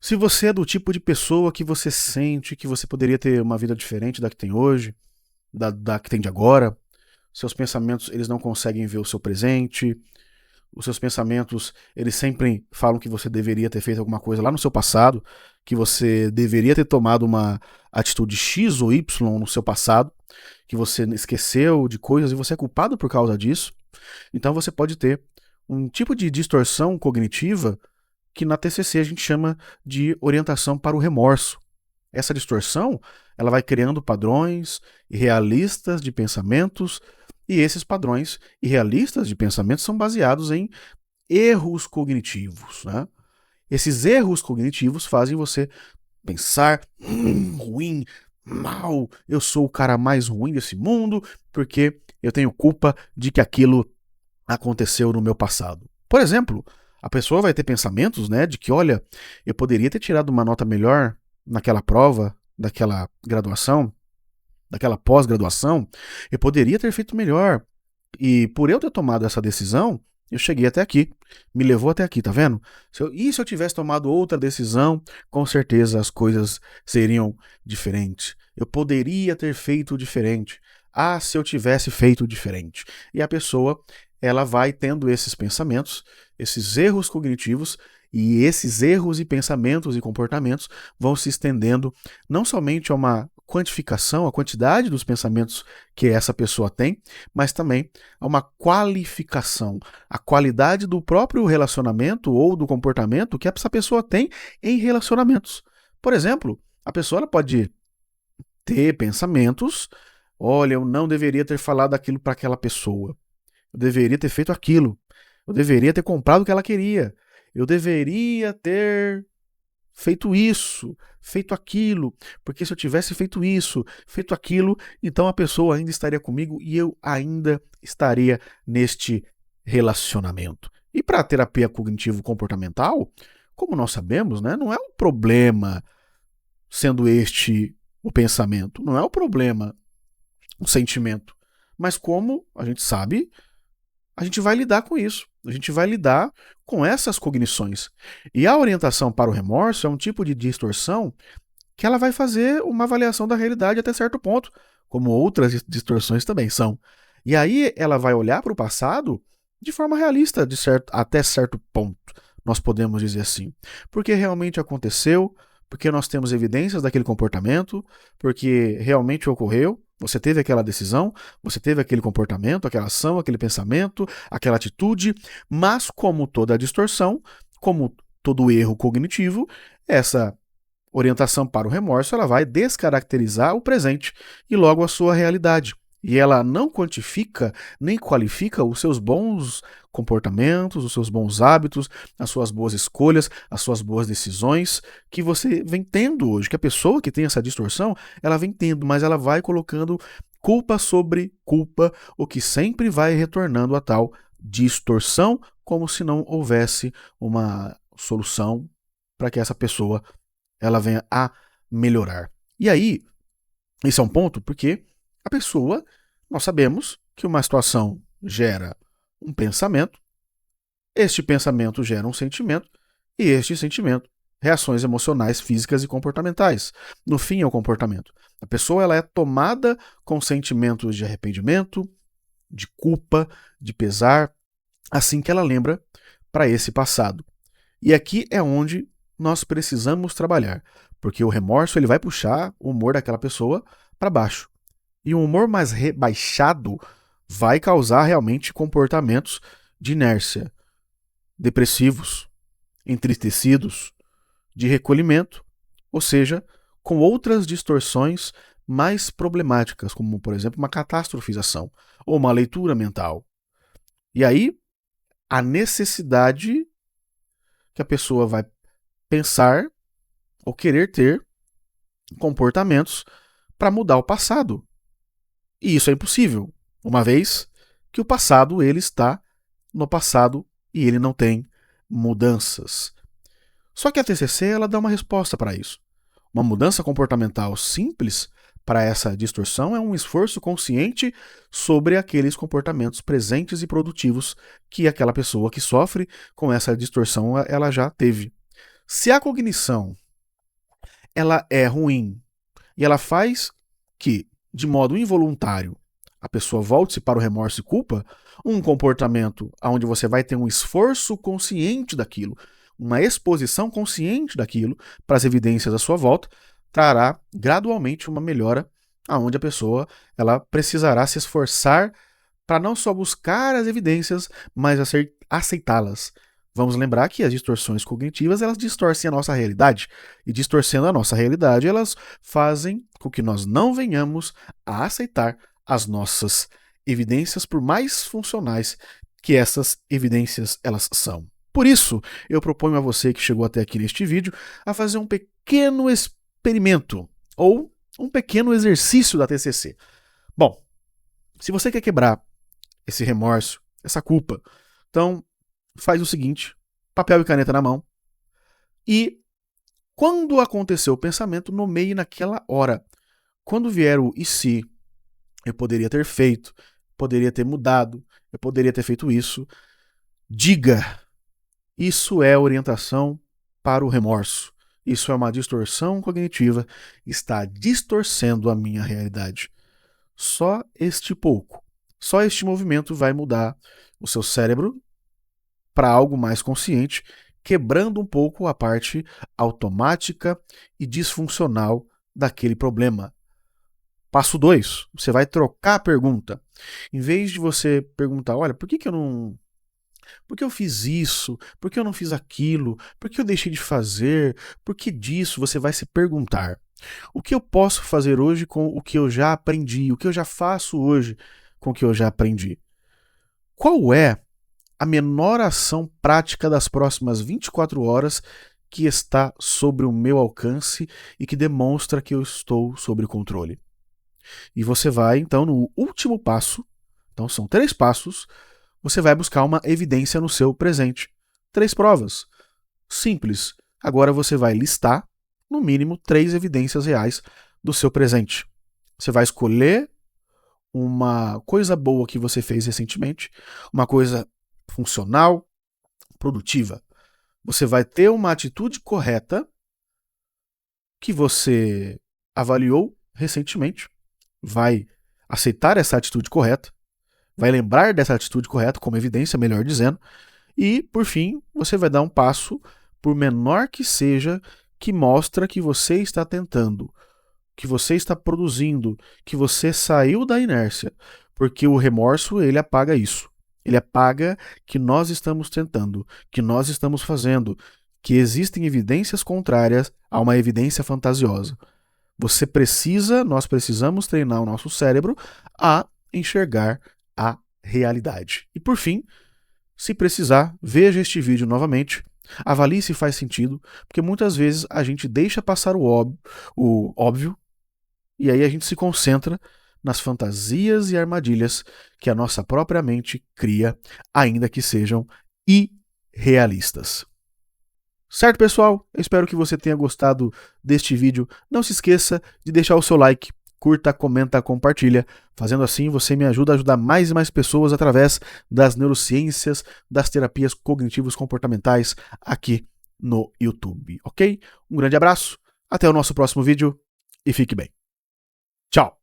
Se você é do tipo de pessoa que você sente que você poderia ter uma vida diferente da que tem hoje, da que tem de agora, seus pensamentos eles não conseguem ver o seu presente, os seus pensamentos eles sempre falam que você deveria ter feito alguma coisa lá no seu passado, que você deveria ter tomado uma atitude X ou Y no seu passado, que você esqueceu de coisas e você é culpado por causa disso. Então você pode ter um tipo de distorção cognitiva que na TCC a gente chama de orientação para o remorso. Essa distorção, ela vai criando padrões irrealistas de pensamentos, e esses padrões irrealistas de pensamentos são baseados em erros cognitivos, né? Esses erros cognitivos fazem você pensar ruim, mal, eu sou o cara mais ruim desse mundo porque eu tenho culpa de que aquilo aconteceu no meu passado. Por exemplo, a pessoa vai ter pensamentos, né, de que, olha, eu poderia ter tirado uma nota melhor naquela prova, daquela graduação, daquela pós-graduação, eu poderia ter feito melhor. E por eu ter tomado essa decisão, eu cheguei até aqui, me levou até aqui, tá vendo? E se eu tivesse tomado outra decisão, com certeza as coisas seriam diferentes. Eu poderia ter feito diferente. Ah, se eu tivesse feito diferente. E a pessoa, ela vai tendo esses pensamentos, esses erros cognitivos, e esses erros e pensamentos e comportamentos vão se estendendo não somente a uma quantificação, a quantidade dos pensamentos que essa pessoa tem, mas também a uma qualificação, a qualidade do próprio relacionamento ou do comportamento que essa pessoa tem em relacionamentos. Por exemplo, a pessoa ela pode ter pensamentos, olha, eu não deveria ter falado aquilo para aquela pessoa, eu deveria ter feito aquilo, eu deveria ter comprado o que ela queria, eu deveria ter feito isso, feito aquilo, porque se eu tivesse feito isso, feito aquilo, então a pessoa ainda estaria comigo e eu ainda estaria neste relacionamento. E para a terapia cognitivo-comportamental, como nós sabemos, né, não é um problema sendo este o pensamento, não é o problema o sentimento, mas como a gente sabe, a gente vai lidar com isso. A gente vai lidar com essas cognições. E a orientação para o remorso é um tipo de distorção que ela vai fazer uma avaliação da realidade até certo ponto, como outras distorções também são. E aí ela vai olhar para o passado de forma realista, até certo ponto, nós podemos dizer assim. Porque realmente aconteceu, porque nós temos evidências daquele comportamento, porque realmente ocorreu, você teve aquela decisão, você teve aquele comportamento, aquela ação, aquele pensamento, aquela atitude, mas como toda distorção, como todo erro cognitivo, essa orientação para o remorso ela vai descaracterizar o presente e logo a sua realidade. E ela não quantifica nem qualifica os seus bons comportamentos, os seus bons hábitos, as suas boas escolhas, as suas boas decisões que você vem tendo hoje. Que a pessoa que tem essa distorção, ela vem tendo, mas ela vai colocando culpa sobre culpa, o que sempre vai retornando a tal distorção, como se não houvesse uma solução para que essa pessoa ela venha a melhorar. E aí, esse é um ponto porque a pessoa, nós sabemos que uma situação gera um pensamento, este pensamento gera um sentimento, e este sentimento, reações emocionais, físicas e comportamentais. No fim, é o comportamento. A pessoa ela é tomada com sentimentos de arrependimento, de culpa, de pesar, assim que ela lembra para esse passado. E aqui é onde nós precisamos trabalhar, porque o remorso ele vai puxar o humor daquela pessoa para baixo. E um humor mais rebaixado vai causar realmente comportamentos de inércia, depressivos, entristecidos, de recolhimento, ou seja, com outras distorções mais problemáticas, como, por exemplo, uma catastrofização ou uma leitura mental. E aí, a necessidade que a pessoa vai pensar ou querer ter comportamentos para mudar o passado. E isso é impossível, uma vez que o passado ele está no passado e ele não tem mudanças. Só que a TCC ela dá uma resposta para isso. Uma mudança comportamental simples para essa distorção é um esforço consciente sobre aqueles comportamentos presentes e produtivos que aquela pessoa que sofre com essa distorção ela já teve. Se a cognição ela é ruim e ela faz que, de modo involuntário, a pessoa volte-se para o remorso e culpa, um comportamento onde você vai ter um esforço consciente daquilo, uma exposição consciente daquilo para as evidências à sua volta, trará gradualmente uma melhora aonde a pessoa ela precisará se esforçar para não só buscar as evidências, mas aceitá-las. Vamos lembrar que as distorções cognitivas elas distorcem a nossa realidade, e distorcendo a nossa realidade, elas fazem com que nós não venhamos a aceitar as nossas evidências, por mais funcionais que essas evidências elas são. Por isso, eu proponho a você que chegou até aqui neste vídeo a fazer um pequeno experimento ou um pequeno exercício da TCC. Bom, se você quer quebrar esse remorso, essa culpa, então faz o seguinte, papel e caneta na mão, e quando acontecer o pensamento, nomeie naquela hora. Quando vier o e se, eu poderia ter feito, poderia ter mudado, eu poderia ter feito isso, diga, isso é orientação para o remorso. Isso é uma distorção cognitiva, está distorcendo a minha realidade. Só este pouco, só este movimento vai mudar o seu cérebro para algo mais consciente, quebrando um pouco a parte automática e disfuncional daquele problema. Passo 2, você vai trocar a pergunta. Em vez de você perguntar, olha, por que eu não... Por que eu fiz isso? Por que eu não fiz aquilo? Por que eu deixei de fazer? Por que disso? Você vai se perguntar. O que eu posso fazer hoje com o que eu já aprendi? O que eu já faço hoje com o que eu já aprendi? Qual é a menor ação prática das próximas 24 horas que está sobre o meu alcance e que demonstra que eu estou sob controle? E você vai, então, no último passo, então são 3 passos, você vai buscar uma evidência no seu presente. 3 provas. Simples. Agora você vai listar, no mínimo, 3 evidências reais do seu presente. Você vai escolher uma coisa boa que você fez recentemente, uma coisa funcional, produtiva. Você vai ter uma atitude correta que você avaliou recentemente, vai aceitar essa atitude correta, vai lembrar dessa atitude correta como evidência, melhor dizendo, e, por fim, você vai dar um passo, por menor que seja, que mostra que você está tentando, que você está produzindo, que você saiu da inércia, porque o remorso, ele apaga isso. Ele apaga que nós estamos tentando, que nós estamos fazendo, que existem evidências contrárias a uma evidência fantasiosa. Nós precisamos treinar o nosso cérebro a enxergar a realidade. E por fim, se precisar, veja este vídeo novamente, avalie se faz sentido, porque muitas vezes a gente deixa passar o óbvio, e aí a gente se concentra nas fantasias e armadilhas que a nossa própria mente cria, ainda que sejam irrealistas. Certo, pessoal? Eu espero que você tenha gostado deste vídeo. Não se esqueça de deixar o seu like, curta, comenta, compartilha. Fazendo assim, você me ajuda a ajudar mais e mais pessoas através das neurociências, das terapias cognitivos comportamentais aqui no YouTube, ok? Um grande abraço, até o nosso próximo vídeo e fique bem. Tchau!